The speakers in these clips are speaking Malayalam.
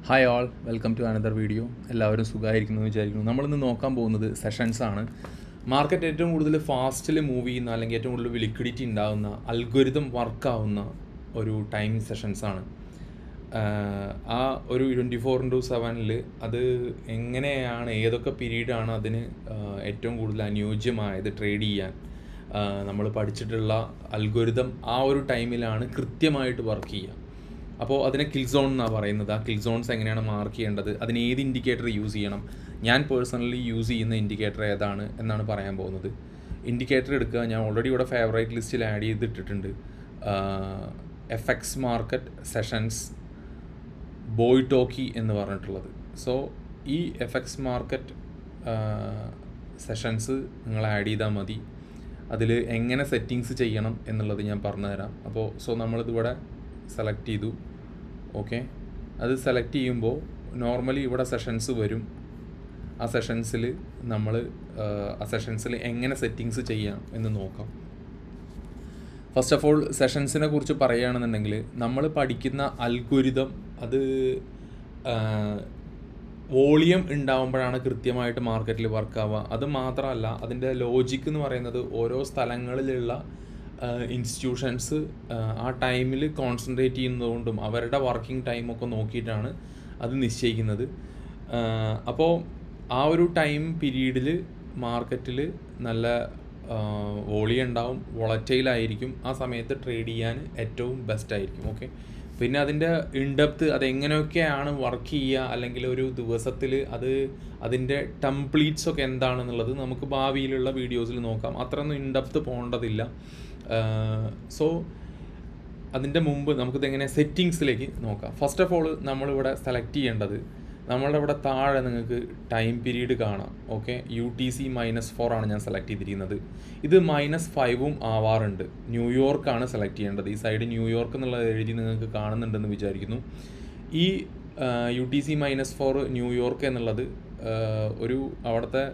Hi all, welcome to another video. എല്ലാവരും സുഖമായിരിക്കുന്നു വിചാരിക്കുന്നു. നമ്മളിന്ന് നോക്കാൻ പോകുന്നത് സെഷൻസാണ്. മാർക്കറ്റ് ഏറ്റവും കൂടുതൽ ഫാസ്റ്റിൽ മൂവ് ചെയ്യുന്ന അല്ലെങ്കിൽ ഏറ്റവും കൂടുതൽ ലിക്വിഡിറ്റി ഉണ്ടാകുന്ന അൽഗോരിതം വർക്കാവുന്ന ഒരു ടൈം സെഷൻസാണ്. ആ ഒരു 24/7 അത് എങ്ങനെയാണ്, ഏതൊക്കെ പീരീഡാണ് അതിന് ഏറ്റവും കൂടുതൽ അനുയോജ്യമായത് ട്രേഡ് ചെയ്യാൻ നമ്മൾ പഠിച്ചിട്ടുള്ള അൽഗോരിതം ആ ഒരു ടൈമിലാണ് കൃത്യമായിട്ട് വർക്ക് ചെയ്യുക. അപ്പോൾ അതിനെ കിൽ സോൺ എന്നാണ് പറയുന്നത്. ആ കിൽ സോൺസ് എങ്ങനെയാണ് മാർക്ക് ചെയ്യേണ്ടത്, അതിന് ഏത് ഇൻഡിക്കേറ്റർ യൂസ് ചെയ്യണം, ഞാൻ പേഴ്സണലി യൂസ് ചെയ്യുന്ന ഇൻഡിക്കേറ്റർ ഏതാണ് എന്നാണ് പറയാൻ പോകുന്നത്. ഇൻഡിക്കേറ്റർ എടുക്കുക, ഞാൻ ഓൾറെഡി ഇവിടെ ഫേവറേറ്റ് ലിസ്റ്റിൽ ആഡ് ചെയ്തിട്ടിട്ടുണ്ട്. FX മാർക്കറ്റ് സെഷൻസ് ബോയ് ടോക്കി എന്ന് പറഞ്ഞിട്ടുള്ളത്. സോ ഈ FX മാർക്കറ്റ് സെഷൻസ് നിങ്ങൾ ആഡ് ചെയ്താൽ മതി. അതിൽ എങ്ങനെ സെറ്റിങ്സ് ചെയ്യണം എന്നുള്ളത് ഞാൻ പറഞ്ഞുതരാം. അപ്പോൾ നമ്മളിതിവിടെ സെലക്ട് ചെയ്തു. ഓക്കെ, അത് സെലക്ട് ചെയ്യുമ്പോൾ നോർമലി ഇവിടെ സെഷൻസ് വരും. ആ സെഷൻസിൽ എങ്ങനെ സെറ്റിങ്സ് ചെയ്യാം എന്ന് നോക്കാം. ഫസ്റ്റ് ഓഫ് ഓൾ സെഷൻസിനെ കുറിച്ച് പറയുകയാണെന്നുണ്ടെങ്കിൽ, നമ്മൾ പഠിക്കുന്ന അൽഗോരിതം അത് വോളിയം ഉണ്ടാകുമ്പോഴാണ് കൃത്യമായിട്ട് മാർക്കറ്റിൽ വർക്കാവുക. അത് മാത്രമല്ല, അതിൻ്റെ ലോജിക്ക് എന്ന് പറയുന്നത് ഓരോ സ്ഥലങ്ങളിലുള്ള ഇൻസ്റ്റിറ്റ്യൂഷൻസ് ആ ടൈമിൽ കോൺസെൻട്രേറ്റ് ചെയ്യുന്നതുകൊണ്ടും അവരുടെ വർക്കിംഗ് ടൈമൊക്കെ നോക്കിയിട്ടാണ് അത് നിശ്ചയിക്കുന്നത്. അപ്പോൾ ആ ഒരു ടൈം പീരീഡിൽ മാർക്കറ്റിൽ നല്ല വോളിയം ഉണ്ടാവും, വോളറ്റൈലായിരിക്കും. ആ സമയത്ത് ട്രേഡ് ചെയ്യാൻ ഏറ്റവും ബെസ്റ്റ് ആയിരിക്കും. ഓക്കെ, പിന്നെ അതിൻ്റെ ഇൻഡെപ്ത് അതെങ്ങനെയൊക്കെയാണ് വർക്ക് ചെയ്യുക, അല്ലെങ്കിൽ ഒരു ദിവസത്തിൽ അതിൻ്റെ ടെംപ്ലീറ്റ്സ് ഒക്കെ എന്താണെന്നുള്ളത് നമുക്ക് ഭാവിയിലുള്ള വീഡിയോസിൽ നോക്കാം. അത്രയൊന്നും ഇൻഡെപ്ത് പോകേണ്ടതില്ല. സോ അതിൻ്റെ മുമ്പ് നമുക്കിതെങ്ങനെ സെറ്റിങ്സിലേക്ക് നോക്കാം. ഫസ്റ്റ് ഓഫ് ഓൾ നമ്മളിവിടെ സെലക്ട് ചെയ്യേണ്ടത്, നമ്മളുടെ ഇവിടെ താഴെ നിങ്ങൾക്ക് ടൈം പീരീഡ് കാണാം. ഓക്കെ, UTC -4 ആണ് ഞാൻ സെലക്ട് ചെയ്തിരിക്കുന്നത്. ഇത് -5 ആവാറുണ്ട്. ന്യൂയോർക്കാണ് സെലക്ട് ചെയ്യേണ്ടത്. ഈ സൈഡ് ന്യൂയോർക്ക് എന്നുള്ള എഴുതി നിങ്ങൾക്ക് കാണുന്നുണ്ടെന്ന് വിചാരിക്കുന്നു. ഈ UTC -4 ന്യൂയോർക്ക് എന്നുള്ളത് ഒരു അവിടുത്തെ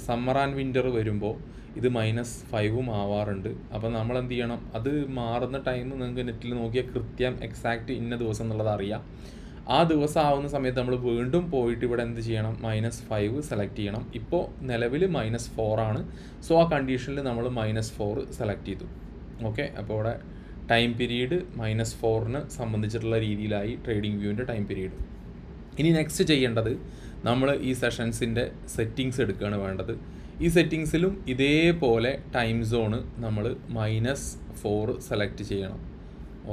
സമ്മർ ആൻഡ് വിൻ്റർ വരുമ്പോൾ ഇത് -5 ആവാറുണ്ട്. അപ്പോൾ നമ്മൾ എന്ത് ചെയ്യണം, അത് മാറുന്ന ടൈം നിങ്ങൾക്ക് നെറ്റിൽ നോക്കിയാൽ കൃത്യം എക്സാക്റ്റ് ഇന്ന ദിവസം എന്നുള്ളത് അറിയാം. ആ ദിവസം ആവുന്ന സമയത്ത് നമ്മൾ വീണ്ടും പോയിട്ട് ഇവിടെ എന്ത് ചെയ്യണം, -5 സെലക്ട് ചെയ്യണം. ഇപ്പോൾ നിലവിൽ -4 ആണ്. സോ ആ കണ്ടീഷനിൽ നമ്മൾ -4 സെലക്ട് ചെയ്തു. ഓക്കെ, അപ്പോൾ ഇവിടെ ടൈം പീരീഡ് -4 സംബന്ധിച്ചിട്ടുള്ള രീതിയിലായി ട്രേഡിംഗ് വ്യൂവിൻ്റെ ടൈം പീരീഡ്. ഇനി നെക്സ്റ്റ് ചെയ്യേണ്ടത്, നമ്മൾ ഈ സെഷൻസിൻ്റെ സെറ്റിങ്സ് എടുക്കുകയാണ് വേണ്ടത്. ഈ സെറ്റിങ്സിലും ഇതേപോലെ ടൈം സോണ് നമ്മൾ -4 സെലക്ട് ചെയ്യണം.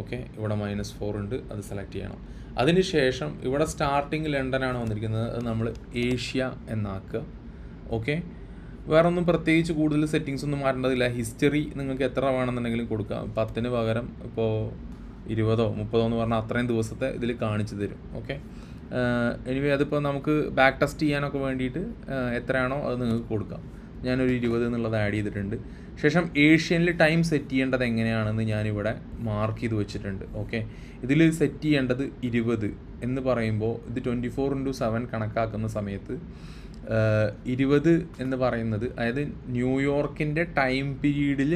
ഓക്കെ, ഇവിടെ -4 ഉണ്ട്, അത് സെലക്ട് ചെയ്യണം. അതിനുശേഷം ഇവിടെ സ്റ്റാർട്ടിങ് ലണ്ടനാണ് വന്നിരിക്കുന്നത്, അത് നമ്മൾ ഏഷ്യ എന്നാക്കുക. ഓക്കെ, വേറൊന്നും പ്രത്യേകിച്ച് കൂടുതൽ സെറ്റിങ്സ് ഒന്നും മാറ്റേണ്ടതില്ല. ഹിസ്റ്ററി നിങ്ങൾക്ക് എത്ര വേണമെന്നുണ്ടെങ്കിലും കൊടുക്കാം. 10 പകരം ഇപ്പോൾ 20 30 എന്ന് പറഞ്ഞാൽ അത്രയും ദിവസത്തെ ഇതിൽ കാണിച്ചു തരും. ഓക്കെ, എനിവേ അതിപ്പോൾ നമുക്ക് ബാക്ക് ടെസ്റ്റ് ചെയ്യാനൊക്കെ വേണ്ടിയിട്ട് എത്രയാണോ അത് നിങ്ങൾക്ക് കൊടുക്കാം. ഞാനൊരു 20 എന്നുള്ളത് ആഡ് ചെയ്തിട്ടുണ്ട്. ശേഷം ഏഷ്യനിൽ ടൈം സെറ്റ് ചെയ്യേണ്ടത് എങ്ങനെയാണെന്ന് ഞാനിവിടെ മാർക്ക് ചെയ്ത് വെച്ചിട്ടുണ്ട്. ഓക്കെ, ഇതിൽ സെറ്റ് ചെയ്യേണ്ടത് 20 എന്ന് പറയുമ്പോൾ ഇത് 24/7 കണക്കാക്കുന്ന സമയത്ത് 20 എന്ന് പറയുന്നത്, അതായത് ന്യൂയോർക്കിൻ്റെ ടൈം പീരീഡിൽ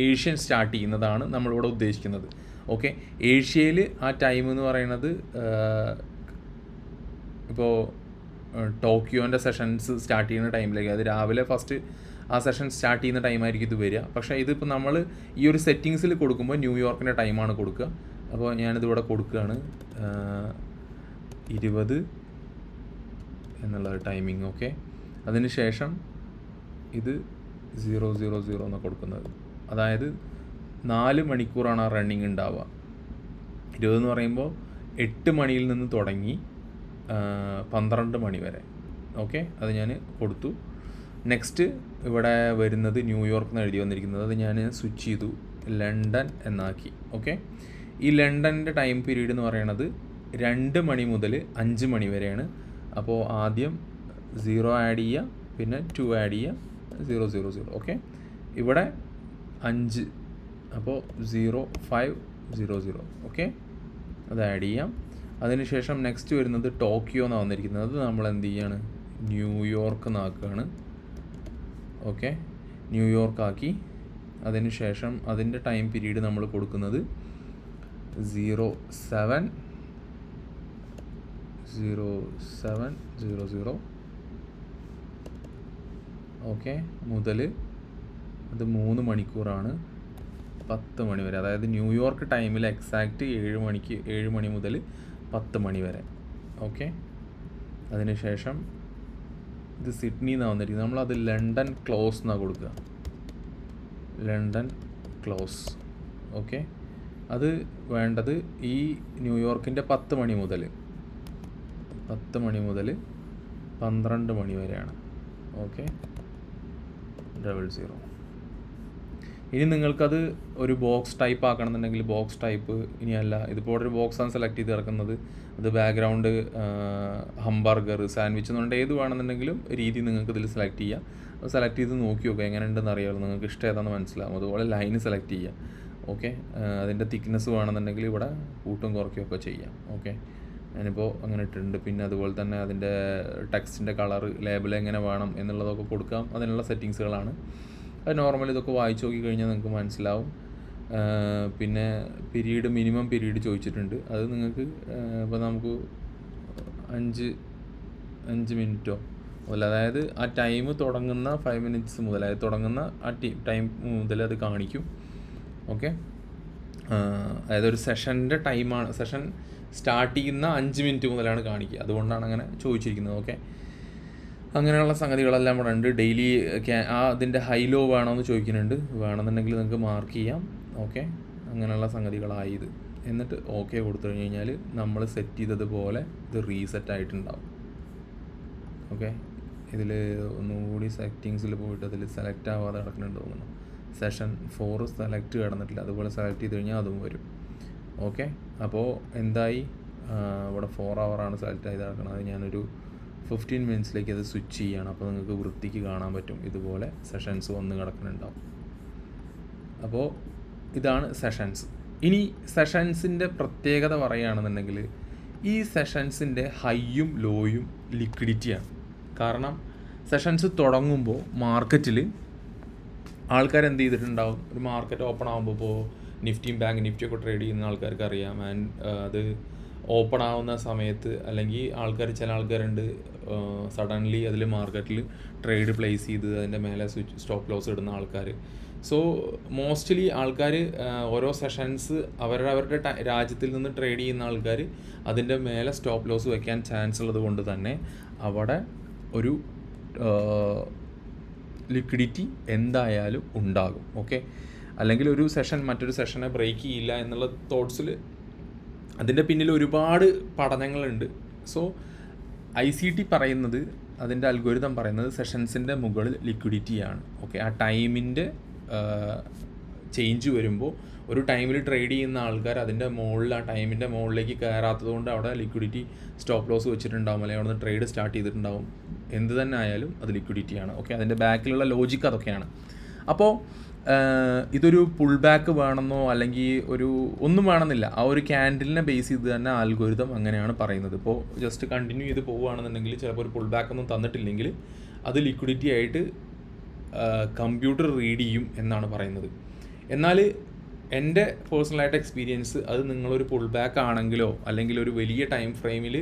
ഏഷ്യൻ സ്റ്റാർട്ട് ചെയ്യുന്നതാണ് നമ്മളിവിടെ ഉദ്ദേശിക്കുന്നത്. ഓക്കെ, ഏഷ്യയിൽ ആ ടൈം എന്ന് പറയുന്നത് ഇപ്പോൾ ടോക്കിയോൻ്റെ സെഷൻസ് സ്റ്റാർട്ട് ചെയ്യുന്ന ടൈമിലേക്ക്, അത് രാവിലെ ഫസ്റ്റ് ആ സെഷൻ സ്റ്റാർട്ട് ചെയ്യുന്ന ടൈമായിരിക്കും ഇത് വരിക. പക്ഷേ ഇതിപ്പോൾ നമ്മൾ ഈ ഒരു സെറ്റിങ്സിൽ കൊടുക്കുമ്പോൾ ന്യൂയോർക്കിൻ്റെ ടൈമാണ് കൊടുക്കുക. അപ്പോൾ ഞാനിതിവിടെ കൊടുക്കുകയാണ് 20 എന്നുള്ള ടൈമിങ്. ഓക്കെ, അതിന് ശേഷം ഇത് 000 എന്ന് കൊടുക്കുന്നത്, അതായത് 4 മണിക്കൂറാണ് ആ റണ്ണിങ് ഉണ്ടാവുക. 20 എന്ന് പറയുമ്പോൾ 8 മണിയിൽ നിന്ന് തുടങ്ങി 12 മണി വരെ. ഓക്കെ, അത് ഞാൻ കൊടുത്തു. നെക്സ്റ്റ് ഇവിടെ വരുന്നത് ന്യൂയോർക്ക് എന്ന് എഴുതി വന്നിരിക്കുന്നത്, അത് ഞാൻ സ്വിച്ച് ചെയ്തു, ലണ്ടൻ എന്നാക്കി. ഓക്കെ, ഈ ലണ്ടൻ്റെ ടൈം പീരീഡ് എന്ന് പറയുന്നത് 2 മണി മുതൽ 5 മണി വരെയാണ്. അപ്പോൾ ആദ്യം 0 ആഡ് ചെയ്യുക, പിന്നെ 2 ആഡ് ചെയ്യുക, 000. ഓക്കെ, ഇവിടെ 5, അപ്പോൾ 0500. ഓക്കെ, അത് ആഡ് ചെയ്യാം. അതിനുശേഷം നെക്സ്റ്റ് വരുന്നത് ടോക്കിയോ എന്നാണ് വന്നിരിക്കുന്നത്, അത് നമ്മൾ എന്ത് ചെയ്യാണ്, ന്യൂയോർക്ക് എന്നാക്കുകയാണ്. ഓക്കെ, ന്യൂയോർക്ക് ആക്കി. അതിനുശേഷം അതിൻ്റെ ടൈം പീരീഡ് നമ്മൾ കൊടുക്കുന്നത് 07 0700 ഓക്കെ മുതൽ അത് 3 മണിക്കൂറാണ് 10 മണി വരെ, അതായത് ന്യൂയോർക്ക് ടൈമിൽ എക്സാക്റ്റ് 7 മണി മുതൽ 10 മണി വരെ. ഓക്കെ, അതിനുശേഷം ഇത് സിഡ്നി എന്നാണ് വന്നിരിക്കുന്നത്, നമ്മളത് ലണ്ടൻ ക്ലോസ് എന്നാണ് കൊടുക്കുക, ലണ്ടൻ ക്ലോസ്. ഓക്കെ, അത് വേണ്ടത് ഈ ന്യൂയോർക്കിൻ്റെ 10 മണി മുതൽ 12 മണി വരെയാണ്. ഓക്കെ, 00. ഇനി നിങ്ങൾക്കത് ഒരു ബോക്സ് ടൈപ്പ് ആക്കണമെന്നുണ്ടെങ്കിൽ ബോക്സ് ടൈപ്പ്, ഇനിയല്ല ഇതിപ്പോൾ ഒരു ബോക്സാണ് സെലക്ട് ചെയ്ത് കിടക്കുന്നത്, അത് ബാക്ക്ഗ്രൗണ്ട് ഹംബർഗർ സാൻഡ്വിച്ച് എന്നുകൊണ്ട് ഏത് വേണമെന്നുണ്ടെങ്കിലും രീതി നിങ്ങൾക്ക് ഇതിൽ സെലക്ട് ചെയ്യാം. അത് സെലക്ട് ചെയ്ത് നോക്കി നോക്കുക, എങ്ങനെ ഉണ്ടെന്ന് അറിയാമല്ലോ, നിങ്ങൾക്ക് ഇഷ്ടം ഏതാണെന്ന് മനസ്സിലാവും. അതുപോലെ ലൈന് സെലക്ട് ചെയ്യുക. ഓക്കെ, അതിൻ്റെ തിക്നെസ് വേണമെന്നുണ്ടെങ്കിൽ ഇവിടെ കൂട്ടും കുറയ്ക്കുകയൊക്കെ ചെയ്യാം. ഓക്കെ, ഞാനിപ്പോൾ അങ്ങനെ ഇട്ടിട്ടുണ്ട്. പിന്നെ അതുപോലെ തന്നെ അതിൻ്റെ ടെക്സ്റ്റിൻ്റെ കളർ ലേബൽ എങ്ങനെ വേണം എന്നുള്ളതൊക്കെ കൊടുക്കാം, അതിനുള്ള സെറ്റിങ്സുകളാണ്. അത് നോർമലി ഇതൊക്കെ വായിച്ച് നോക്കി കഴിഞ്ഞാൽ നിങ്ങൾക്ക് മനസ്സിലാവും. പിന്നെ മിനിമം പീരീഡ് ചോദിച്ചിട്ടുണ്ട്, അത് നിങ്ങൾക്ക് ഇപ്പോൾ നമുക്ക് 5 മിനിറ്റോ മുതൽ, അതായത് ആ ടൈം തുടങ്ങുന്ന 5 മിനിറ്റ്സ് മുതൽ, അതായത് തുടങ്ങുന്ന ആ ടൈം മുതൽ അത് കാണിക്കും. ഓക്കെ, അതായത് ഒരു സെഷൻ്റെ ടൈമാണ്, സെഷൻ സ്റ്റാർട്ട് ചെയ്യുന്ന 5 മിനിറ്റ് മുതലാണ് കാണിക്കുക, അതുകൊണ്ടാണ് അങ്ങനെ ചോദിച്ചിരിക്കുന്നത്. ഓക്കെ, അങ്ങനെയുള്ള സംഗതികളെല്ലാം ഇവിടെ ഉണ്ട്. ഡെയിലി അതിൻ്റെ ഹൈ ലോ വേണമെന്ന് ചോദിക്കുന്നുണ്ട്, വേണമെന്നുണ്ടെങ്കിൽ നിങ്ങൾക്ക് മാർക്ക് ചെയ്യാം. ഓക്കെ, അങ്ങനെയുള്ള സംഗതികളായി ഇത്. എന്നിട്ട് ഓക്കെ കൊടുത്തു കഴിഞ്ഞ് കഴിഞ്ഞാൽ നമ്മൾ സെറ്റ് ചെയ്തതുപോലെ ഇത് റീസെറ്റ് ആയിട്ടുണ്ടാവും. ഓക്കെ, ഇതിൽ ഒന്നുകൂടി സെറ്റിങ്സിൽ പോയിട്ട് അതിൽ സെലക്ട് ആവാതെ കിടക്കുന്നുണ്ട് തോന്നുന്നു, സെഷൻ 4 സെലക്ട് കിടന്നിട്ടില്ല, അതുപോലെ സെലക്ട് ചെയ്ത് കഴിഞ്ഞാൽ അതും വരും. ഓക്കെ, അപ്പോൾ എന്തായി, ഇവിടെ 4 ഹവറാണ് സെലക്ട് ചെയ്ത് കിടക്കുന്നത്, അത് ഞാനൊരു 15 മിനിറ്റ്സിലേക്ക് അത് സ്വിച്ച് ചെയ്യുകയാണ്. അപ്പോൾ നിങ്ങൾക്ക് വൃത്തിക്ക് കാണാൻ പറ്റും, ഇതുപോലെ സെഷൻസ് വന്ന് കിടക്കുന്നുണ്ടാവും. അപ്പോൾ ഇതാണ് സെഷൻസ്. ഇനി സെഷൻസിൻ്റെ പ്രത്യേകത പറയുകയാണെന്നുണ്ടെങ്കിൽ ഈ സെഷൻസിൻ്റെ ഹൈയും ലോയും ലിക്വിഡിറ്റിയാണ്. കാരണം സെഷൻസ് തുടങ്ങുമ്പോൾ മാർക്കറ്റിൽ ആൾക്കാർ എന്ത് ചെയ്തിട്ടുണ്ടാവും, ഒരു മാർക്കറ്റ് ഓപ്പൺ ആകുമ്പോൾ, ഇപ്പോൾ നിഫ്റ്റിയും ബാങ്ക് നിഫ്റ്റിയൊക്കെ ട്രേഡ് ചെയ്യുന്ന ആൾക്കാർക്ക് അറിയാം. ആൻഡ് അത് ഓപ്പൺ ആവുന്ന സമയത്ത്, അല്ലെങ്കിൽ ചില ആൾക്കാരുണ്ട് സഡൻലി അതിൽ മാർക്കറ്റിൽ ട്രേഡ് പ്ലേസ് ചെയ്ത് അതിൻ്റെ മേലെ സ്റ്റോപ്പ് ലോസ് ഇടുന്ന ആൾക്കാർ. സോ മോസ്റ്റ്ലി ആൾക്കാർ ഓരോ സെഷൻസ് അവരുടെ രാജ്യത്തിൽ നിന്ന് ട്രേഡ് ചെയ്യുന്ന ആൾക്കാർ അതിൻ്റെ മേലെ സ്റ്റോപ്പ് ലോസ് വയ്ക്കാൻ ചാൻസ് ഉള്ളത് കൊണ്ട് തന്നെ അവിടെ ഒരു ലിക്വിഡിറ്റി എന്തായാലും ഉണ്ടാകും. ഓക്കെ, അല്ലെങ്കിൽ ഒരു സെഷൻ മറ്റൊരു സെഷനെ ബ്രേക്ക് ചെയ്യില്ല എന്നുള്ള തോട്ട്സിൽ അതിൻ്റെ പിന്നിൽ ഒരുപാട് പഠനങ്ങളുണ്ട്. സോ ICT പറയുന്നത്, അതിൻ്റെ അൽഗോരിതം പറയുന്നത് സെഷൻസിൻ്റെ മുകളിൽ ലിക്വിഡിറ്റിയാണ്. ഓക്കെ, ആ ടൈമിൻ്റെ ചേഞ്ച് വരുമ്പോൾ ഒരു ടൈമിൽ ട്രേഡ് ചെയ്യുന്ന ആൾക്കാർ അതിൻ്റെ മുകളിൽ ആ ടൈമിൻ്റെ മുകളിലേക്ക് കയറാത്തത് കൊണ്ട് അവിടെ ലിക്വിഡിറ്റി സ്റ്റോപ്പ് ലോസ് വെച്ചിട്ടുണ്ടാവും, അല്ലെങ്കിൽ അവിടെ നിന്ന് ട്രേഡ് സ്റ്റാർട്ട് ചെയ്തിട്ടുണ്ടാവും. എന്ത് തന്നെ ആയാലും അത് ലിക്വിഡിറ്റിയാണ്. ഓക്കെ, അതിൻ്റെ ബാക്കിലുള്ള ലോജിക്ക് അതൊക്കെയാണ്. അപ്പോൾ ഇതൊരു പുൾ ബാക്ക് വേണമെന്നോ അല്ലെങ്കിൽ ഒന്നും വേണമെന്നില്ല, ആ ഒരു ക്യാൻഡിലിനെ ബേസ് ചെയ്ത് തന്നെ ആൽഗോരിതം അങ്ങനെയാണ് പറയുന്നത്. ഇപ്പോൾ ജസ്റ്റ് കണ്ടിന്യൂ ചെയ്ത് പോവുകയാണെന്നുണ്ടെങ്കിൽ ചിലപ്പോൾ ഒരു പുൾ ബാക്ക് ഒന്നും തന്നിട്ടില്ലെങ്കിൽ അത് ലിക്വിഡിറ്റി ആയിട്ട് കമ്പ്യൂട്ടർ റീഡ് ചെയ്യും എന്നാണ് പറയുന്നത്. എന്നാൽ എൻ്റെ പേഴ്സണലായിട്ട് എക്സ്പീരിയൻസ്, അത് നിങ്ങളൊരു പുൾ ബാക്ക് ആണെങ്കിലോ അല്ലെങ്കിൽ ഒരു വലിയ ടൈം ഫ്രെയിമിൽ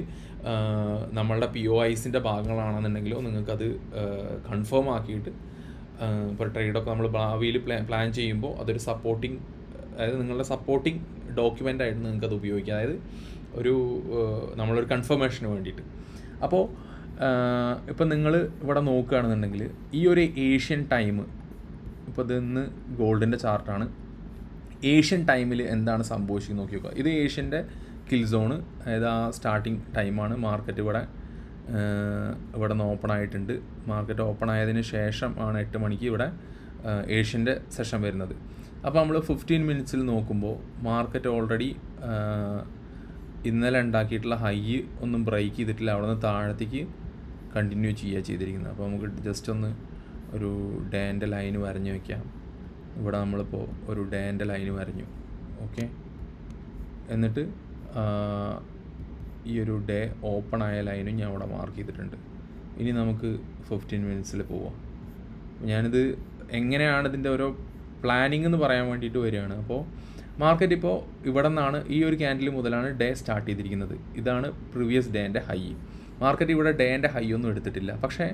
നമ്മളുടെ POIസിൻ്റെ ഭാഗങ്ങളാണെന്നുണ്ടെങ്കിലോ നിങ്ങൾക്കത് കൺഫേം ആക്കിയിട്ട് ഇപ്പോൾ ട്രേഡൊക്കെ നമ്മൾ ഭാവിയിൽ പ്ലാൻ ചെയ്യുമ്പോൾ അതൊരു സപ്പോർട്ടിങ്, അതായത് നിങ്ങളുടെ സപ്പോർട്ടിങ് ഡോക്യുമെൻ്റ് ആയിട്ട് നിങ്ങൾക്കത് ഉപയോഗിക്കാം, അതായത് നമ്മളൊരു കൺഫർമേഷന് വേണ്ടിയിട്ട്. അപ്പോൾ ഇപ്പം നിങ്ങൾ ഇവിടെ നോക്കുകയാണെന്നുണ്ടെങ്കിൽ ഈ ഒരു ഏഷ്യൻ ടൈം, ഇപ്പോൾ ഇതിന്ന് ഗോൾഡിൻ്റെ ചാർട്ടാണ്, ഏഷ്യൻ ടൈമിൽ എന്താണ് സംഭവിച്ചത് നോക്കി നോക്കുക. ഇത് ഏഷ്യൻ്റെ കിൽ സോണ്, അതായത് ആ സ്റ്റാർട്ടിങ് ടൈമാണ്. മാർക്കറ്റ് ഇവിടെ നിന്ന് ഓപ്പൺ ആയിട്ടുണ്ട്. മാർക്കറ്റ് ഓപ്പൺ ആയതിന് ശേഷം ആണ് 8 മണിക്ക് ഇവിടെ ഏഷ്യൻ്റെ സെഷൻ വരുന്നത്. അപ്പോൾ നമ്മൾ 15 മിനിറ്റ്സിൽ നോക്കുമ്പോൾ മാർക്കറ്റ് ഓൾറെഡി ഇന്നലെ ഉണ്ടാക്കിയിട്ടുള്ള ഹൈ ഒന്നും ബ്രേക്ക് ചെയ്തിട്ടില്ല, അവിടെ നിന്ന് താഴത്തേക്ക് കണ്ടിന്യൂ ചെയ്തിരിക്കുന്നത്. അപ്പോൾ നമുക്ക് ജസ്റ്റ് ഒന്ന് ഒരു ഡേൻ്റെ ലൈന് വരഞ്ഞു വയ്ക്കാം. ഇവിടെ നമ്മളിപ്പോൾ ഒരു ഡേൻ്റെ ലൈന് വരഞ്ഞു. ഓക്കെ, എന്നിട്ട് ഈ ഒരു ഡേ ഓപ്പൺ ആയ ലൈനും ഞാൻ അവിടെ മാർക്ക് ചെയ്തിട്ടുണ്ട്. ഇനി നമുക്ക് 15 മിനിറ്റ്സിൽ പോവാം. ഞാനിത് എങ്ങനെയാണ് ഇതിൻ്റെ ഓരോ പ്ലാനിങ് എന്ന് പറയാൻ വേണ്ടിയിട്ട് വരികയാണ്. അപ്പോൾ മാർക്കറ്റ് ഇപ്പോൾ ഇവിടെ നിന്നാണ് ഈ ഒരു ക്യാൻഡിൽ മുതലാണ് ഡേ സ്റ്റാർട്ട് ചെയ്തിരിക്കുന്നത്. ഇതാണ് പ്രീവിയസ് ഡേൻ്റെ ഹൈ. മാർക്കറ്റ് ഇവിടെ ഡേൻ്റെ ഹൈ ഒന്നും എടുത്തിട്ടില്ല. പക്ഷേ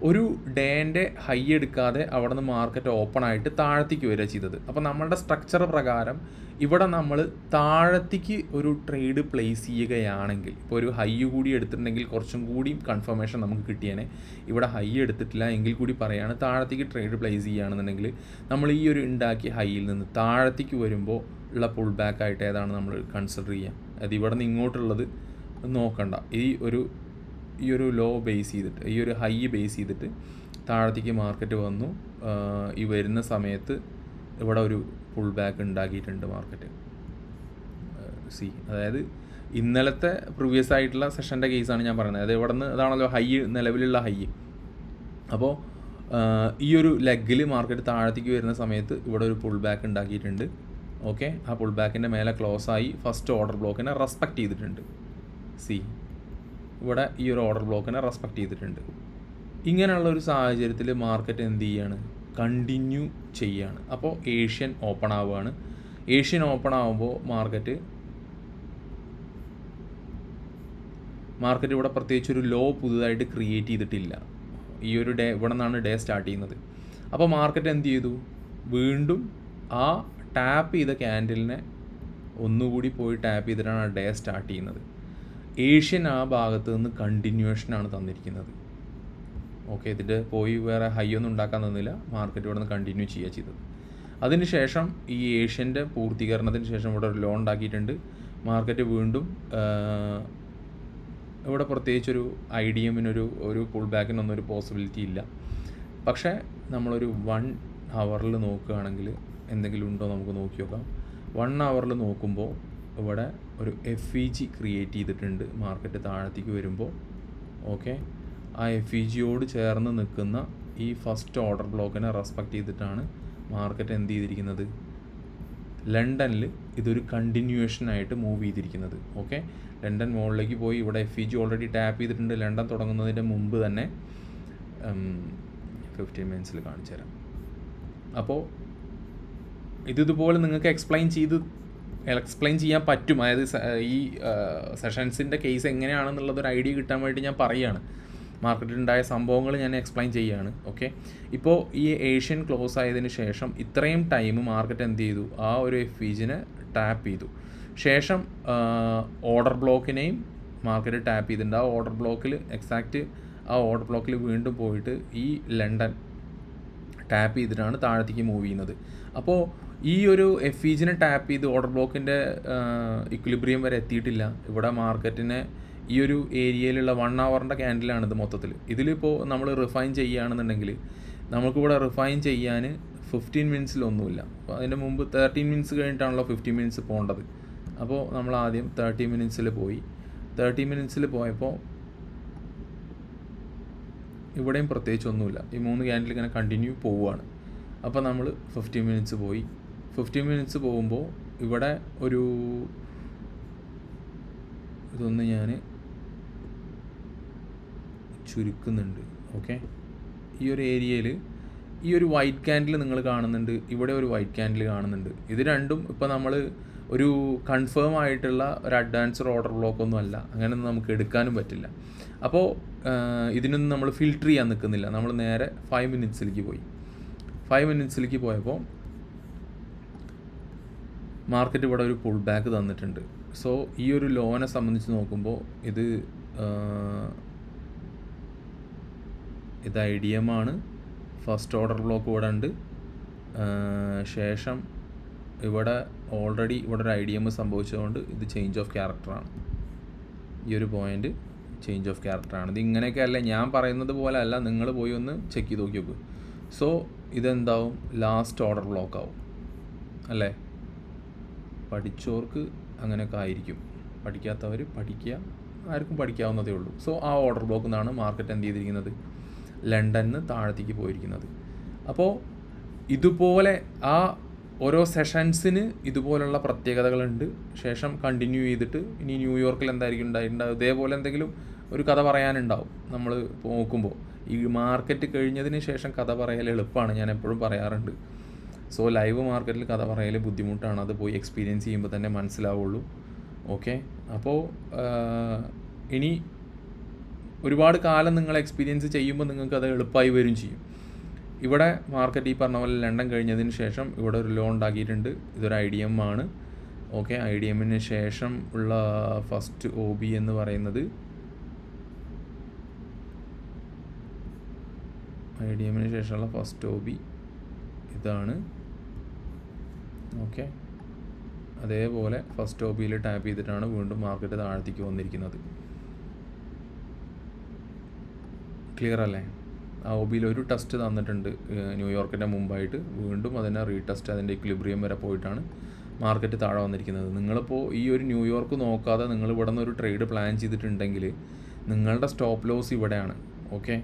ഒരു ഡേൻ്റെ ഹൈ എടുക്കാതെ അവിടെ നിന്ന് മാർക്കറ്റ് ഓപ്പൺ ആയിട്ട് താഴത്തേക്ക് വരിക ചെയ്തത്. അപ്പോൾ നമ്മളുടെ സ്ട്രക്ചർ പ്രകാരം ഇവിടെ നമ്മൾ താഴത്തേക്ക് ഒരു ട്രേഡ് പ്ലേസ് ചെയ്യുകയാണെങ്കിൽ, ഇപ്പോൾ ഒരു ഹൈ കൂടി എടുത്തിട്ടുണ്ടെങ്കിൽ കുറച്ചും കൂടി കൺഫർമേഷൻ നമുക്ക് കിട്ടിയേനെ. ഇവിടെ ഹൈ എടുത്തിട്ടില്ല എങ്കിൽ കൂടി പറയാണ് താഴത്തേക്ക് ട്രേഡ് പ്ലേസ് ചെയ്യുകയാണെന്നുണ്ടെങ്കിൽ നമ്മൾ ഈ ഒരു ഉണ്ടാക്കിയ ഹൈയിൽ നിന്ന് താഴത്തേക്ക് വരുമ്പോൾ ഉള്ള പുൾ ബാക്ക് ആയിട്ട് ഏതാണ് നമ്മൾ കൺസിഡർ ചെയ്യുക. അത് ഇവിടെ നിന്ന് ഇങ്ങോട്ടുള്ളത് നോക്കണ്ട. ഈ ഒരു ലോ ബേസ് ചെയ്തിട്ട്, ഈ ഒരു ഹൈ ബേസ് ചെയ്തിട്ട് താഴത്തേക്ക് മാർക്കറ്റ് വന്നു. ഈ വരുന്ന സമയത്ത് ഇവിടെ ഒരു പുൾ ബാക്ക് ഉണ്ടാക്കിയിട്ടുണ്ട് മാർക്കറ്റ്. അതായത് ഇന്നലത്തെ പ്രീവിയസ് ആയിട്ടുള്ള സെഷൻ്റെ കേസാണ് ഞാൻ പറയുന്നത്. അത് ഇവിടെ നിന്ന് അതാണല്ലോ ഹൈ, നിലവിലുള്ള ഹൈ. അപ്പോൾ ഈ ഒരു ലെഗിൽ മാർക്കറ്റ് താഴത്തേക്ക് വരുന്ന സമയത്ത് ഇവിടെ ഒരു പുൾ ബാക്ക് ഉണ്ടാക്കിയിട്ടുണ്ട്. ഓക്കെ, ആ പുൾ ബാക്കിൻ്റെ മേലെ ക്ലോസ് ആയി ഫസ്റ്റ് ഓർഡർ ബ്ലോക്കിനെ റെസ്പെക്റ്റ് ചെയ്തിട്ടുണ്ട്. ഇവിടെ ഈ ഒരു ഓർഡർ ബ്ലോക്കിനെ റെസ്പെക്റ്റ് ചെയ്തിട്ടുണ്ട്. ഇങ്ങനെയുള്ള ഒരു സാഹചര്യത്തിൽ മാർക്കറ്റ് എന്ത് ചെയ്യാണ്? കണ്ടിന്യൂ ചെയ്യാണ്. അപ്പോൾ ഏഷ്യൻ ഓപ്പൺ ആവുകയാണ്. ഏഷ്യൻ ഓപ്പൺ ആകുമ്പോൾ മാർക്കറ്റ് ഇവിടെ പ്രത്യേകിച്ചൊരു ലോ പുതുതായിട്ട് ക്രിയേറ്റ് ചെയ്തിട്ടില്ല. ഈ ഒരു ഡേ ഇവിടെ നിന്നാണ് ഡേ സ്റ്റാർട്ട് ചെയ്യുന്നത്. അപ്പോൾ മാർക്കറ്റ് എന്ത് ചെയ്തു? വീണ്ടും ആ ടാപ്പ് ചെയ്ത ക്യാൻഡിലിനെ ഒന്നുകൂടി പോയി ടാപ്പ് ചെയ്തിട്ടാണ് ആ ഡേ സ്റ്റാർട്ട് ചെയ്യുന്നത്. ഏഷ്യൻ ആ ഭാഗത്ത് നിന്ന് കണ്ടിന്യൂഷനാണ് തന്നിരിക്കുന്നത്. ഓക്കെ, ഇതിൻ്റെ പോയി വേറെ ഹൈ ഒന്നും ഉണ്ടാക്കാൻ തന്നില്ല. മാർക്കറ്റ് ഇവിടെ നിന്ന് കണ്ടിന്യൂ ചെയ്യുക ചെയ്തത്. അതിനുശേഷം ഈ ഏഷ്യൻ്റെ പൂർത്തീകരണത്തിന് ശേഷം ഇവിടെ ഒരു ലോ ഉണ്ടാക്കിയിട്ടുണ്ട്. മാർക്കറ്റ് വീണ്ടും ഇവിടെ പ്രത്യേകിച്ചൊരു ഒരു പുൾ ബാക്കിനൊന്നും ഒരു പോസിബിലിറ്റി ഇല്ല. പക്ഷേ നമ്മളൊരു 1 ഹവറിൽ നോക്കുകയാണെങ്കിൽ എന്തെങ്കിലും ഉണ്ടോ നമുക്ക് നോക്കി നോക്കാം. 1 ഹവറിൽ നോക്കുമ്പോൾ ഇവിടെ ഒരു FEG ക്രിയേറ്റ് ചെയ്തിട്ടുണ്ട് മാർക്കറ്റ് താഴത്തേക്ക് വരുമ്പോൾ. ഓക്കെ, ആ FEGയോട് ചേർന്ന് നിൽക്കുന്ന ഈ ഫസ്റ്റ് ഓർഡർ ബ്ലോക്കിനെ റെസ്പെക്റ്റ് ചെയ്തിട്ടാണ് മാർക്കറ്റ് എന്ത് ചെയ്തിരിക്കുന്നത്? ലണ്ടനിൽ ഇതൊരു കണ്ടിന്യൂഷനായിട്ട് മൂവ് ചെയ്തിരിക്കുന്നത്. ഓക്കെ, ലണ്ടൻ മുകളിലേക്ക് പോയി ഇവിടെ FEG ഓൾറെഡി ടാപ്പ് ചെയ്തിട്ടുണ്ട്. ലണ്ടൻ തുടങ്ങുന്നതിൻ്റെ മുമ്പ് തന്നെ 15 മിനിറ്റ്സിൽ കാണിച്ചു തരാം. അപ്പോൾ ഇതുപോലെ നിങ്ങൾക്ക് എക്സ്പ്ലെയിൻ ചെയ്യാൻ പറ്റും. അതായത് ഈ സെഷൻസിൻ്റെ കേസ് എങ്ങനെയാണെന്നുള്ളതൊരു ഐഡിയ കിട്ടാൻ വേണ്ടി ഞാൻ പറയുകയാണ്. മാർക്കറ്റിലുണ്ടായ സംഭവങ്ങൾ ഞാൻ എക്സ്പ്ലെയിൻ ചെയ്യുകയാണ്. ഓക്കെ, ഇപ്പോൾ ഈ ഏഷ്യൻ ക്ലോസ് ആയതിന് ശേഷം ഇത്രയും ടൈം മാർക്കറ്റ് എന്ത് ചെയ്തു? ആ ഒരു FEGനെ ടാപ്പ് ചെയ്തു. ശേഷം ഓർഡർ ബ്ലോക്കിനെയും മാർക്കറ്റ് ടാപ്പ് ചെയ്തിട്ടുണ്ട്. ആ ഓർഡർ ബ്ലോക്കിൽ വീണ്ടും പോയിട്ട് ഈ ലണ്ടൻ ടാപ്പ് ചെയ്തിട്ടാണ് താഴത്തേക്ക് മൂവ് ചെയ്യുന്നത്. അപ്പോൾ ഈ ഒരു FEGനെ ടാപ്പ് ചെയ്ത് ഓർഡർ ബ്ലോക്കിൻ്റെ ഇക്വിലിബ്രിയം വരെ എത്തിയിട്ടില്ല. ഇവിടെ മാർക്കറ്റിനെ ഈ ഒരു ഏരിയയിലുള്ള 1 ഹവറിൻ്റെ ക്യാൻഡിലാണിത് മൊത്തത്തിൽ. ഇതിലിപ്പോൾ നമ്മൾ റിഫൈൻ ചെയ്യുകയാണെന്നുണ്ടെങ്കിൽ നമുക്കിവിടെ റിഫൈൻ ചെയ്യാൻ 15 മിനിറ്റ്സിലൊന്നുമില്ല. അപ്പോൾ അതിൻ്റെ മുമ്പ് 13 മിനിറ്റ്സ് കഴിഞ്ഞിട്ടാണല്ലോ 15 മിനിറ്റ്സ് പോകേണ്ടത്. അപ്പോൾ നമ്മൾ ആദ്യം 30 മിനിറ്റ്സിൽ പോയി. 30 മിനിറ്റ്സിൽ പോയപ്പോൾ ഇവിടെയും പ്രത്യേകിച്ചൊന്നുമില്ല. ഈ 3 ക്യാൻഡിൽ ഇങ്ങനെ കണ്ടിന്യൂ പോവുകയാണ്. അപ്പോൾ നമ്മൾ 15 മിനിറ്റ്സ് പോയി. 15 മിനിറ്റ്സ് പോകുമ്പോൾ ഇവിടെ ഇതൊന്ന് ഞാൻ ചുരുക്കുന്നുണ്ട്. ഓക്കെ, ഈ ഒരു ഏരിയയിൽ ഈ ഒരു വൈറ്റ് ക്യാൻഡിൽ നിങ്ങൾ കാണുന്നുണ്ട്, ഇവിടെ ഒരു വൈറ്റ് ക്യാൻഡിൽ കാണുന്നുണ്ട്. ഇത് രണ്ടും ഇപ്പോൾ നമ്മൾ ഒരു കൺഫേം ആയിട്ടുള്ള ഒരു അഡ്വാൻസ്ഡ് ഓർഡർ ബ്ലോക്കൊന്നും അല്ല. അങ്ങനെയൊന്നും നമുക്ക് എടുക്കാനും പറ്റില്ല. അപ്പോൾ ഇതിനൊന്നും നമ്മൾ ഫിൽട്ടർ ചെയ്യാൻ നിൽക്കുന്നില്ല. നമ്മൾ നേരെ 5 മിനിറ്റ്സിലേക്ക് പോയി. 5 മിനിറ്റ്സിലേക്ക് പോയപ്പോൾ മാർക്കറ്റ് ഇവിടെ ഒരു പുൾ ബാക്ക് തന്നിട്ടുണ്ട്. സോ ഈ ഒരു ലോനെ സംബന്ധിച്ച് നോക്കുമ്പോൾ ഇത് IDM ആണ്. ഫസ്റ്റ് ഓർഡർ ബ്ലോക്ക് ഇവിടെ ഉണ്ട്. ശേഷം ഇവിടെ ഓൾറെഡി ഇവിടെ ഒരു IDM സംഭവിച്ചതുകൊണ്ട് ഇത് ചേഞ്ച് ഓഫ് ക്യാരക്ടറാണ്. ഈ ഒരു പോയിൻ്റ് ചേഞ്ച് ഓഫ് ക്യാരക്ടറാണ്. ഇത് ഇങ്ങനെയൊക്കെ അല്ല, ഞാൻ പറയുന്നത് പോലെ അല്ല. നിങ്ങൾ പോയി ഒന്ന് ചെക്ക് ചെയ്ത് നോക്കി നോക്ക്. സോ ഇതെന്താവും? ലാസ്റ്റ് ഓർഡർ ബ്ലോക്ക് ആവും അല്ലേ? പഠിച്ചവർക്ക് അങ്ങനെയൊക്കെ ആയിരിക്കും. പഠിക്കാത്തവർ പഠിക്കുക, ആർക്കും പഠിക്കാവുന്നതേ ഉള്ളൂ. സോ ആ ഓർഡർ ബ്ലോക്കിൽ നിന്നാണ് മാർക്കറ്റ് എന്ത് ചെയ്തിരിക്കുന്നത്? ലണ്ടനിൽ താഴത്തേക്ക് പോയിരിക്കുന്നത്. അപ്പോൾ ഇതുപോലെ ആ ഓരോ സെഷൻസിന് ഇതുപോലുള്ള പ്രത്യേകതകളുണ്ട്. ശേഷം കണ്ടിന്യൂ ചെയ്തിട്ട് ഇനി ന്യൂയോർക്കിൽ എന്തായിരിക്കും ഉണ്ടായിട്ടുണ്ടാവും, ഇതേപോലെ എന്തെങ്കിലും ഒരു കഥ പറയാനുണ്ടാവും. നമ്മൾ നോക്കുമ്പോൾ ഈ മാർക്കറ്റ് കഴിഞ്ഞതിന് ശേഷം കഥ പറയൽ എളുപ്പമാണ്, ഞാൻ എപ്പോഴും പറയാറുണ്ട്. സോ ലൈവ് മാർക്കറ്റിൽ കഥ പറയൽ ബുദ്ധിമുട്ടാണ്, അത് പോയി എക്സ്പീരിയൻസ് ചെയ്യുമ്പോൾ തന്നെ മനസ്സിലാവുള്ളൂ. ഓക്കെ, അപ്പോൾ ഇനി ഒരുപാട് കാലം നിങ്ങൾ എക്സ്പീരിയൻസ് ചെയ്യുമ്പോൾ നിങ്ങൾക്ക് അത് എളുപ്പമായി വരും ചെയ്യും. ഇവിടെ മാർക്കറ്റ് ഈ പറഞ്ഞ പോലെ ലണ്ടൻ കഴിഞ്ഞതിന് ശേഷം ഇവിടെ ഒരു ലോൺ ഉണ്ടാക്കിയിട്ടുണ്ട്. ഇതൊരു IDM ആണ്. ഓക്കെ, IDMന് ശേഷം ഉള്ള ഫസ്റ്റ് OB എന്ന് പറയുന്നത് IDMന് ശേഷമുള്ള ഫസ്റ്റ് OB ഇതാണ്. ഓക്കെ, അതേപോലെ ഫസ്റ്റ് OBയിൽ ടാപ്പ് ചെയ്തിട്ടാണ് വീണ്ടും മാർക്കറ്റ് താഴത്തേക്ക് വന്നിരിക്കുന്നത്. ക്ലിയർ അല്ലേ? ആ OBയിൽ ഒരു ടെസ്റ്റ് തന്നിട്ടുണ്ട് ന്യൂയോർക്കിൻ്റെ മുമ്പായിട്ട്, വീണ്ടും അതിനെ റീടെസ്റ്റ് അതിൻ്റെ ഇക്വിലിബ്രിയം വരെ പോയിട്ടാണ് മാർക്കറ്റ് താഴെ വന്നിരിക്കുന്നത്. നിങ്ങളിപ്പോൾ ഈ ഒരു ന്യൂയോർക്ക് നോക്കാതെ നിങ്ങൾ ഇവിടെ നിന്ന് ഒരു ട്രേഡ് പ്ലാൻ ചെയ്തിട്ടുണ്ടെങ്കിൽ നിങ്ങളുടെ സ്റ്റോപ്പ് ലോസ് ഇവിടെയാണ്. ഓക്കെ,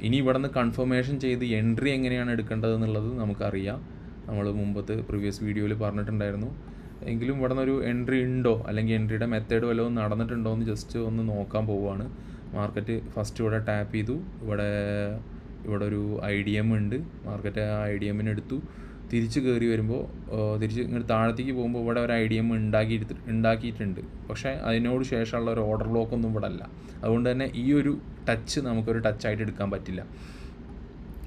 ഇനി ഇവിടെ നിന്ന് കൺഫർമേഷൻ ചെയ്ത് എൻട്രി എങ്ങനെയാണ് എടുക്കേണ്ടത് എന്നുള്ളത് നമുക്കറിയാം. നമ്മൾ മുമ്പത്തെ പ്രീവിയസ് വീഡിയോയിൽ പറഞ്ഞിട്ടുണ്ടായിരുന്നു. എങ്കിലും ഇവിടെ നിന്നൊരു എൻട്രി ഉണ്ടോ അല്ലെങ്കിൽ എൻട്രിയുടെ മെത്തേഡ് വല്ലതും നടന്നിട്ടുണ്ടോ എന്ന് ജസ്റ്റ് ഒന്ന് നോക്കാൻ പോവുകയാണ്. മാർക്കറ്റ് ഫസ്റ്റ് ഇവിടെ ടാപ്പ് ചെയ്തു. ഇവിടെ ഒരു IDM ഉണ്ട്. മാർക്കറ്റ് ആ IDMനെ എടുത്തു. തിരിച്ച് കയറി വരുമ്പോൾ തിരിച്ച് ഇങ്ങോട്ട് താഴത്തേക്ക് പോകുമ്പോൾ ഇവിടെ ഒരു IDM ഉണ്ടാക്കിയിട്ടുണ്ട്. പക്ഷേ അതിനോട് ശേഷമുള്ള ഒരു ഓർഡർ ബ്ലോക്കൊന്നും ഇവിടെ അല്ല. അതുകൊണ്ട് തന്നെ ഈ ഒരു ടച്ച് നമുക്കൊരു ടച്ചായിട്ട് എടുക്കാൻ പറ്റില്ല.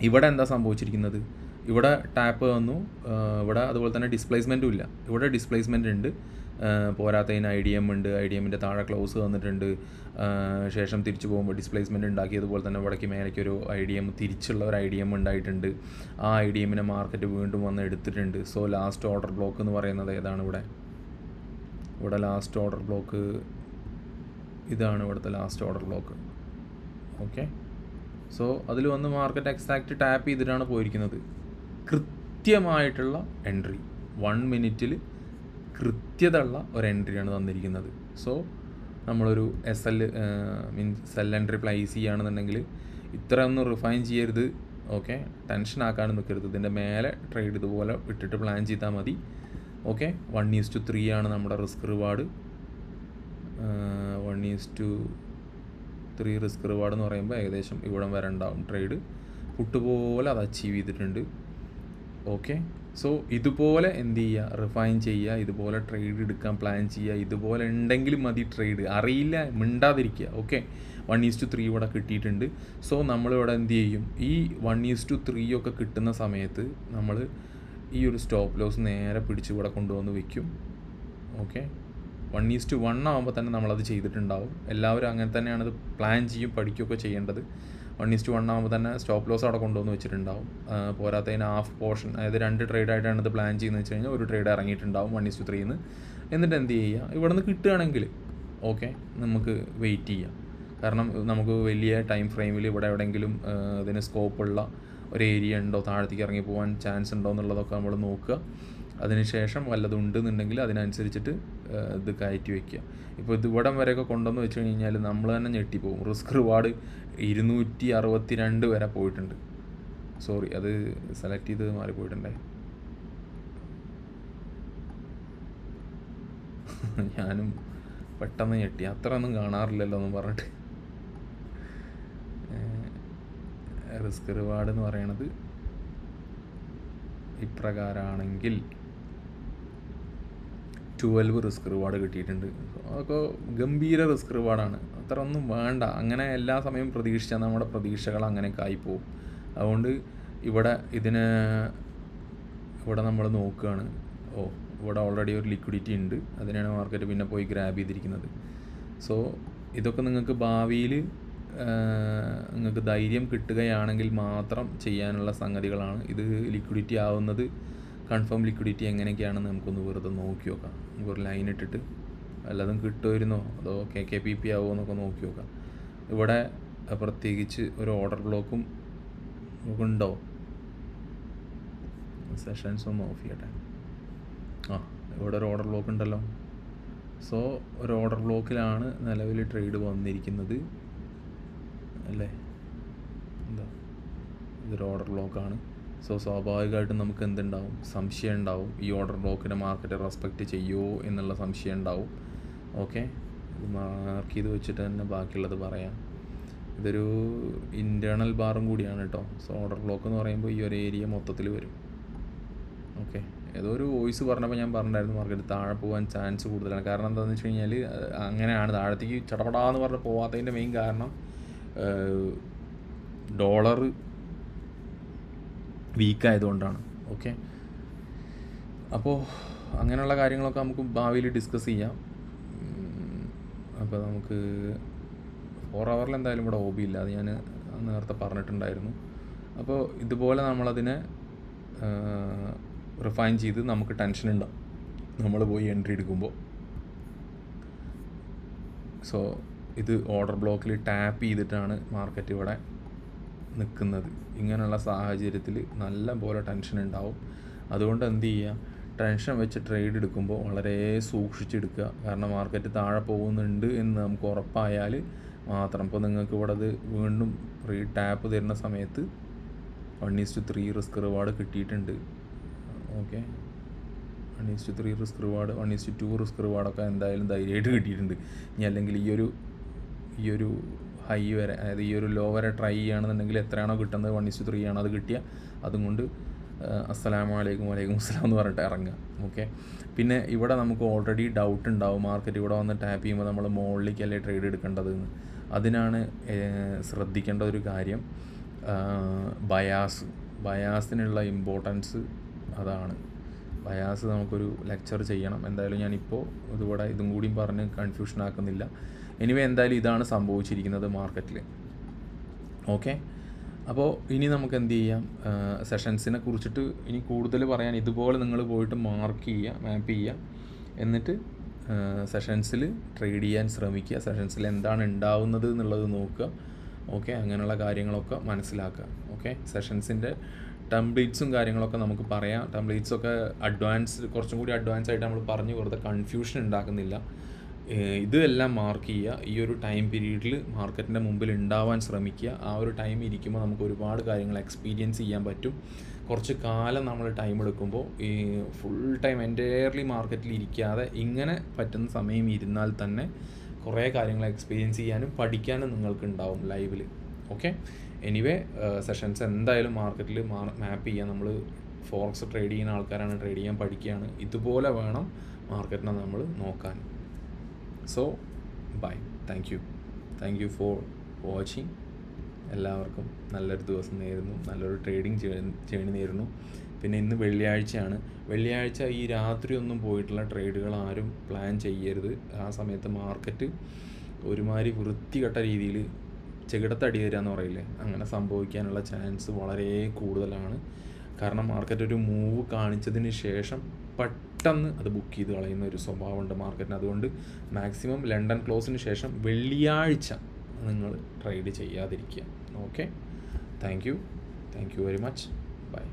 ഇവിടെ എന്താ സംഭവിച്ചിരിക്കുന്നത്? ഇവിടെ ടാപ്പ് വന്നു, ഇവിടെ അതുപോലെ തന്നെ ഡിസ്പ്ലേസ്മെൻറ്റും ഇല്ല. ഇവിടെ ഡിസ്പ്ലേസ്മെൻ്റ് ഉണ്ട്, പോരാത്തതിന് IDM ഉണ്ട്. IDMൻ്റെ താഴെ ക്ലോസ് വന്നിട്ടുണ്ട്. ശേഷം തിരിച്ചു പോകുമ്പോൾ ഡിസ്പ്ലേസ്മെൻറ്റ് ഉണ്ടാക്കിയതുപോലെ തന്നെ ഇവിടേക്ക് മേലേക്ക് ഒരു IDM, തിരിച്ചുള്ള ഒരു IDM ഉണ്ടായിട്ടുണ്ട്. ആ IDMനെ മാർക്കറ്റ് വീണ്ടും വന്ന് എടുത്തിട്ടുണ്ട്. സോ ലാസ്റ്റ് ഓർഡർ ബ്ലോക്ക് എന്ന് പറയുന്നത് ഏതാണ്? ഇവിടെ ലാസ്റ്റ് ഓർഡർ ബ്ലോക്ക് ഇതാണ്, ഇവിടുത്തെ last order block. Okay, so അതിൽ വന്ന് മാർക്കറ്റ് എക്സാക്റ്റ് ടാപ്പ് ചെയ്തിട്ടാണ് പോയിരിക്കുന്നത്. കൃത്യമായിട്ടുള്ള എൻട്രി 1 മിനിറ്റിൽ കൃത്യത ഉള്ള ഒരു എൻട്രിയാണ് തന്നിരിക്കുന്നത്. സോ നമ്മളൊരു സെൽ എൻട്രി പ്ലേസ് ചെയ്യുകയാണെന്നുണ്ടെങ്കിൽ ഇത്രയൊന്നും റിഫൈൻ ചെയ്യരുത്. ഓക്കെ, ടെൻഷൻ ആക്കാനും നിൽക്കരുത്. ഇതിൻ്റെ മേലെ ട്രേഡ് ഇതുപോലെ ഇട്ടിട്ട് പ്ലാൻ ചെയ്താൽ മതി. ഓക്കെ, 1:3 ആണ് നമ്മുടെ റിസ്ക് റിവാർഡ്. 1:3 റിസ്ക് റിവാർഡ് എന്ന് പറയുമ്പോൾ ഏകദേശം ഇവിടം വരെ ഉണ്ടാവും ട്രേഡ്. പുട്ടുപോലെ അത് അച്ചീവ് ചെയ്തിട്ടുണ്ട്. ഓക്കെ, സോ ഇതുപോലെ എന്ത് ചെയ്യുക, റിഫൈൻ ചെയ്യുക, ഇതുപോലെ ട്രേഡ് എടുക്കാൻ പ്ലാൻ ചെയ്യുക. ഇതുപോലെ ഉണ്ടെങ്കിലും മതി ട്രേഡ്. അറിയില്ല മിണ്ടാതിരിക്കുക. ഓക്കെ, 1:3 ഇവിടെ കിട്ടിയിട്ടുണ്ട്. സോ നമ്മളിവിടെ എന്ത് ചെയ്യും, ഈ 1:3 ഒക്കെ കിട്ടുന്ന സമയത്ത് നമ്മൾ ഈ ഒരു സ്റ്റോപ്പ് ലോസ് നേരെ പിടിച്ച് ഇവിടെ കൊണ്ടുവന്ന് വയ്ക്കും. ഓക്കെ, 1:1 ആകുമ്പോൾ തന്നെ നമ്മളത് ചെയ്തിട്ടുണ്ടാവും. എല്ലാവരും അങ്ങനെ തന്നെയാണ് ഇത് പ്ലാൻ ചെയ്യും, പഠിക്കുകയൊക്കെ ചെയ്യേണ്ടത്. 1:1 ആകുമ്പോൾ തന്നെ സ്റ്റോപ്പ് ലോസ് അവിടെ കൊണ്ടുവന്ന് വെച്ചിട്ടുണ്ടാവും. പോരാത്തതിന് ഹാഫ് പോർഷൻ, അതായത് 2 ട്രേഡായിട്ടാണ് ഇത് പ്ലാൻ ചെയ്യുന്നത് വെച്ച് കഴിഞ്ഞാൽ ഒരു ട്രേഡ് ഇറങ്ങിയിട്ടുണ്ടാവും 1:3. എന്നിട്ട് എന്ത് ചെയ്യുക, ഇവിടെ നിന്ന് കിട്ടുകയാണെങ്കിൽ ഓക്കെ നമുക്ക് വെയിറ്റ് ചെയ്യാം. കാരണം നമുക്ക് വലിയ ടൈം ഫ്രെയിമിൽ ഇവിടെ എവിടെയെങ്കിലും ഇതിന് സ്കോപ്പുള്ള ഒരു ഏരിയ ഉണ്ടോ, താഴത്തേക്ക് ഇറങ്ങി പോകാൻ ചാൻസ് ഉണ്ടോ എന്നുള്ളതൊക്കെ നമ്മൾ നോക്കുക. അതിനുശേഷം വല്ലതും ഉണ്ടെന്നുണ്ടെങ്കിൽ അതിനനുസരിച്ചിട്ട് ഇത് കയറ്റി വയ്ക്കുക. ഇപ്പോൾ ഇത് ഇവിടം വരെയൊക്കെ കൊണ്ടുവന്ന് വെച്ച് കഴിഞ്ഞാൽ നമ്മൾ തന്നെ ഞെട്ടിപ്പോകും. റിസ്ക് റിവാർഡ് 262 വരെ പോയിട്ടുണ്ട്. സോറി, അത് സെലക്ട് ചെയ്ത് മാറിപ്പോയിട്ടുണ്ടേ. ഞാനും പെട്ടെന്ന് ഞെട്ടി, അത്ര ഒന്നും കാണാറില്ലല്ലോ എന്ന് പറഞ്ഞിട്ട്. റിസ്ക് റിവാർഡ് എന്ന് പറയണത് ഇപ്രകാരമാണെങ്കിൽ 12 റിസ്ക് റിവാർഡ് കിട്ടിയിട്ടുണ്ട്. അതൊക്കെ ഗംഭീര റിസ്ക് റിവാർഡാണ്. അത്ര ഒന്നും വേണ്ട. അങ്ങനെ എല്ലാ സമയവും പ്രതീക്ഷിച്ചാൽ നമ്മുടെ പ്രതീക്ഷകൾ അങ്ങനെയൊക്കെ ആയിപ്പോവും. അതുകൊണ്ട് ഇവിടെ നമ്മൾ നോക്കുകയാണ്. ഇവിടെ ഓൾറെഡി ഒരു ലിക്വിഡിറ്റി ഉണ്ട്, അതിനാണ് മാർക്കറ്റ് പിന്നെ പോയി ഗ്രാബ് ചെയ്തിരിക്കുന്നത്. സോ ഇതൊക്കെ നിങ്ങൾക്ക് ഭാവിയിൽ നിങ്ങൾക്ക് ധൈര്യം കിട്ടുകയാണെങ്കിൽ മാത്രം ചെയ്യാനുള്ള സംഗതികളാണ്. ഇത് ലിക്വിഡിറ്റി ആവുന്നത്, കൺഫേം ലിക്വിഡിറ്റി എങ്ങനെയൊക്കെയാണെന്ന് നമുക്കൊന്ന് വെറുതെ നോക്കി നോക്കാം. നമുക്കൊരു ലൈൻ ഇട്ടിട്ട് വല്ലതും കിട്ടുമായിരുന്നോ അതോ KKPP ആവുമോ എന്നൊക്കെ നോക്കി നോക്കാം. ഇവിടെ പ്രത്യേകിച്ച് ഒരു ഓർഡർ ബ്ലോക്കും ഉണ്ടോ? സെഷൻസ് ഒന്ന് ഓഫ് ചെയ്യട്ടെ. ഇവിടെ ഒരു ഓർഡർ ബ്ലോക്ക് ഉണ്ടല്ലോ. സോ ഒരു ഓർഡർ ബ്ലോക്കിലാണ് നിലവിൽ ട്രേഡ് വന്നിരിക്കുന്നത് അല്ലേ? എന്താ, ഇതൊരു ഓർഡർ ബ്ലോക്കാണ്. സോ സ്വാഭാവികമായിട്ടും നമുക്ക് എന്തുണ്ടാവും, സംശയം ഉണ്ടാവും. ഈ ഓർഡർ ബ്ലോക്കിനെ മാർക്കറ്റ് റെസ്പെക്റ്റ് ചെയ്യുമോ എന്നുള്ള സംശയം ഉണ്ടാവും. ഓക്കെ, ഇത് മാർക്ക് ചെയ്ത് വെച്ചിട്ട് തന്നെ ബാക്കിയുള്ളത് പറയാം. ഇതൊരു ഇൻറ്റേർണൽ ബാറും കൂടിയാണ് കേട്ടോ. സോ ഓർഡർ ബ്ലോക്ക് എന്ന് പറയുമ്പോൾ ഈ ഒരു ഏരിയ മൊത്തത്തിൽ വരും. ഓക്കെ. ഓക്കെ, ഏതോ ഒരു വോയിസ് പറഞ്ഞപ്പോൾ ഞാൻ പറഞ്ഞിട്ടുണ്ടായിരുന്നു മാർക്കറ്റ് താഴെ പോകാൻ ചാൻസ് കൂടുതലാണ്. കാരണം എന്താണെന്ന് വെച്ച് കഴിഞ്ഞാൽ അങ്ങനെയാണ് താഴത്തേക്ക് ചടപടാന്ന് പറഞ്ഞ് പോകാത്തതിൻ്റെ മെയിൻ കാരണം ഡോളർ വീക്കായതുകൊണ്ടാണ്. ഓക്കെ, അപ്പോൾ അങ്ങനെയുള്ള കാര്യങ്ങളൊക്കെ നമുക്ക് ഭാവിയിൽ ഡിസ്കസ് ചെയ്യാം. അപ്പോൾ നമുക്ക് 4 hour എന്തായാലും ഇവിടെ ഹോബി ഇല്ല, അത് ഞാൻ നേരത്തെ പറഞ്ഞിട്ടുണ്ടായിരുന്നു. അപ്പോൾ ഇതുപോലെ നമ്മളതിനെ റിഫൈൻ ചെയ്ത് നമുക്ക് ടെൻഷൻ ഉണ്ടാവും നമ്മൾ പോയി എൻട്രി എടുക്കുമ്പോൾ. സോ ഇത് ഓർഡർ ബ്ലോക്കിൽ ടാപ്പ് ചെയ്തിട്ടാണ് മാർക്കറ്റ് ഇവിടെ നിൽക്കുന്നത്. ഇങ്ങനെയുള്ള സാഹചര്യത്തിൽ നല്ല പോലെ ടെൻഷൻ ഉണ്ടാവും. അതുകൊണ്ട് എന്ത് ചെയ്യുക, ടെൻഷൻ വെച്ച് ട്രേഡ് എടുക്കുമ്പോൾ വളരെ സൂക്ഷിച്ചെടുക്കുക. കാരണം മാർക്കറ്റ് താഴെ പോകുന്നുണ്ട് എന്ന് നമുക്ക് ഉറപ്പായാൽ മാത്രം. ഇപ്പോൾ നിങ്ങൾക്ക് ഇവിടെ അത് വീണ്ടും ടാപ്പ് തരുന്ന സമയത്ത് 1:3 റിസ്ക് റിവാർഡ് കിട്ടിയിട്ടുണ്ട്. ഓക്കെ, 1:3 റിസ്ക് റിവാർഡ്, 1:2 റിസ്ക് റിവാർഡൊക്കെ എന്തായാലും ധൈര്യമായിട്ട് കിട്ടിയിട്ടുണ്ട്. ഇനി അല്ലെങ്കിൽ ഈ ഒരു ഹൈ വരെ, അതായത് ഈ ഒരു ലോ വരെ ട്രൈ ചെയ്യുകയാണെന്നുണ്ടെങ്കിൽ എത്രയാണോ കിട്ടുന്നത് 1:3 ആണോ അത് കിട്ടിയ അതും കൊണ്ട് അസ്സലാമു അലൈക്കും വലൈക്കും അസ്സലാം എന്ന് പറഞ്ഞിട്ട് ഇറങ്ങുക. ഓക്കെ, പിന്നെ ഇവിടെ നമുക്ക് ഓൾറെഡി ഡൗട്ട് ഉണ്ടാവും മാർക്കറ്റ് ഇവിടെ വന്ന് ടാപ്പ് ചെയ്യുമ്പോൾ നമ്മൾ മുകളിലേക്കല്ലേ ട്രേഡ് എടുക്കേണ്ടതെന്ന്. അതിനാണ് ശ്രദ്ധിക്കേണ്ട ഒരു കാര്യം ബയാസിനുള്ള ഇമ്പോർട്ടൻസ്. അതാണ് ബയാസ്. നമുക്കൊരു ലെക്ചർ ചെയ്യണം എന്തായാലും. ഞാനിപ്പോൾ ഇതും കൂടിയും പറഞ്ഞ് കൺഫ്യൂഷൻ ആക്കുന്നില്ല. എനിവേ എന്തായാലും ഇതാണ് സംഭവിച്ചിരിക്കുന്നത് മാർക്കറ്റിൽ. ഓക്കെ, അപ്പോൾ ഇനി നമുക്ക് എന്ത് ചെയ്യാം, സെഷൻസിനെ കുറിച്ചിട്ട് ഇനി കൂടുതൽ പറയാൻ ഇതുപോലെ നിങ്ങൾ പോയിട്ട് മാർക്ക് ചെയ്യുക, മാപ്പ് ചെയ്യുക, എന്നിട്ട് സെഷൻസിൽ ട്രേഡ് ചെയ്യാൻ ശ്രമിക്കുക. സെഷൻസിൽ എന്താണ് ഉണ്ടാവുന്നത് എന്നുള്ളത് നോക്കുക. ഓക്കെ, അങ്ങനെയുള്ള കാര്യങ്ങളൊക്കെ മനസ്സിലാക്കുക. ഓക്കെ, സെഷൻസിൻ്റെ ടെംപ്ലേറ്റ്സും കാര്യങ്ങളൊക്കെ നമുക്ക് പറയാം. ടെംപ്ലേറ്റ്സൊക്കെ കുറച്ചും കൂടി അഡ്വാൻസ് ആയിട്ട് നമ്മൾ പറഞ്ഞ് വെറുതെ കൺഫ്യൂഷൻ ഉണ്ടാക്കുന്നില്ല. ഇതെല്ലാം മാർക്ക് ചെയ്യുക. ഈ ഒരു ടൈം പീരീഡിൽ മാർക്കറ്റിൻ്റെ മുമ്പിൽ ഉണ്ടാവാൻ ശ്രമിക്കുക. ആ ഒരു ടൈം ഇരിക്കുമ്പോൾ നമുക്ക് ഒരുപാട് കാര്യങ്ങൾ എക്സ്പീരിയൻസ് ചെയ്യാൻ പറ്റും. കുറച്ച് കാലം നമ്മൾ ടൈം എടുക്കുമ്പോൾ ഈ ഫുൾ ടൈം എൻറ്റയർലി മാർക്കറ്റിൽ ഇരിക്കാതെ ഇങ്ങനെ പറ്റുന്ന സമയം ഇരുന്നാൽ തന്നെ കുറേ കാര്യങ്ങൾ എക്സ്പീരിയൻസ് ചെയ്യാനും പഠിക്കാനും നിങ്ങൾക്ക് ഉണ്ടാവും ലൈവിൽ. ഓക്കെ, എനിവേ സെഷൻസ് എന്തായാലും മാർക്കറ്റിൽ മാപ്പ് ചെയ്യാൻ. നമ്മൾ ഫോറക്സ് ട്രേഡ് ചെയ്യുന്ന ആൾക്കാരാണ്, ട്രേഡ് ചെയ്യാൻ പഠിക്കുകയാണ്. ഇതുപോലെ വേണം മാർക്കറ്റിനെ നമ്മൾ നോക്കാൻ. So bye, thank you for watching. എല്ലാവർക്കും നല്ലൊരു ദിവസം നേരുന്നു, നല്ലൊരു ട്രേഡിങ് ജേണി നേരുന്നു. പിന്നെ ഇന്ന് വെള്ളിയാഴ്ച ഈ രാത്രി ഒന്നും പോയിട്ടുള്ള ട്രേഡുകൾ ആരും പ്ലാൻ ചെയ്യരുത്. ആ സമയത്ത് മാർക്കറ്റ് ഒരുമാതിരി വൃത്തികെട്ട രീതിയിൽ ചെകിടത്തടി തരിക എന്ന് പറയില്ലേ, അങ്ങനെ സംഭവിക്കാനുള്ള ചാൻസ് വളരെ കൂടുതലാണ്. കാരണം മാർക്കറ്റ് ഒരു മൂവ് കാണിച്ചതിന് ശേഷം പെട്ടെന്ന് അത് ബുക്ക് ചെയ്ത് കളയുന്ന ഒരു സ്വഭാവമുണ്ട് മാർക്കറ്റിന്. അതുകൊണ്ട് മാക്സിമം ലണ്ടൻ ക്ലോസിന് ശേഷം വെള്ളിയാഴ്ച നിങ്ങൾ ട്രേഡ് ചെയ്യാതിരിക്കുക. Okay, thank you very much. By.